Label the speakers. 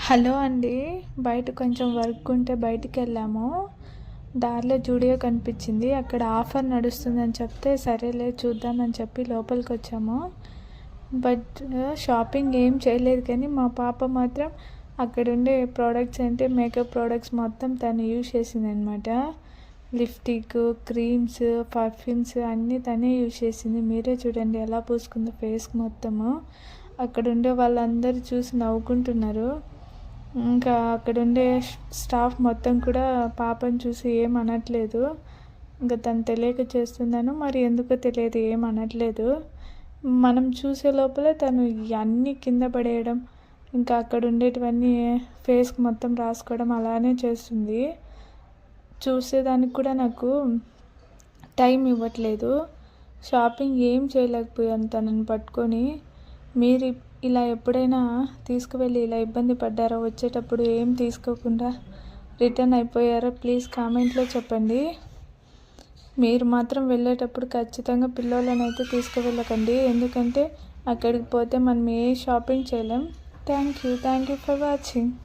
Speaker 1: Hello అండి. బయట కొంచెం వర్క్ ఉంటే బయటికెళ్ళాము. దారిలో జూడియో కనిపించింది. అక్కడ ఆఫర్ నడుస్తుందని చెప్తే సరేలే చూద్దామని చెప్పి లోపలికొచ్చాము. బట్ షాపింగ్ ఏం చేయలేదు, కానీ మా పాప మాత్రం అక్కడుండే ప్రోడక్ట్స్ అంటే మేకప్ ప్రోడక్ట్స్ మొత్తం తను యూజ్ చేసిందనమాట. లిప్స్టిక్, క్రీమ్స్, పర్ఫ్యూమ్స్ అన్నీ తనే యూజ్ చేసింది. మీరే చూడండి ఎలా పూసుకుందో ఫేస్కి మొత్తము. అక్కడుండే వాళ్ళందరూ చూసి నవ్వుకుంటున్నారు. ఇంకా అక్కడుండే స్టాఫ్ మొత్తం కూడా పాపను చూసి ఏం అనట్లేదు. ఇంకా తను తెలియక చేస్తుందనో మరి ఎందుకో తెలియదు, ఏం అనట్లేదు. మనం చూసే లోపల తను అన్నీ కింద పడేయడం, ఇంకా అక్కడ ఉండేటివన్నీ ఫేస్కి మొత్తం రాసుకోవడం అలానే చేస్తుంది. చూసేదానికి కూడా నాకు టైం ఇవ్వట్లేదు. షాపింగ్ ఏం చేయలేకపోయాను తనని పట్టుకొని. మీరు ఇలా ఎప్పుడైనా తీసుకువెళ్ళి ఇలా ఇబ్బంది పడ్డారో, వచ్చేటప్పుడు ఏం తీసుకోకుండా రిటర్న్ అయిపోయారో ప్లీజ్ కామెంట్లో చెప్పండి. మీరు మాత్రం వెళ్ళేటప్పుడు ఖచ్చితంగా పిల్లలను అయితే తీసుకువెళ్ళకండి, ఎందుకంటే అక్కడికి పోతే మనం ఏ షాపింగ్ చేయలేం. Thank you for watching.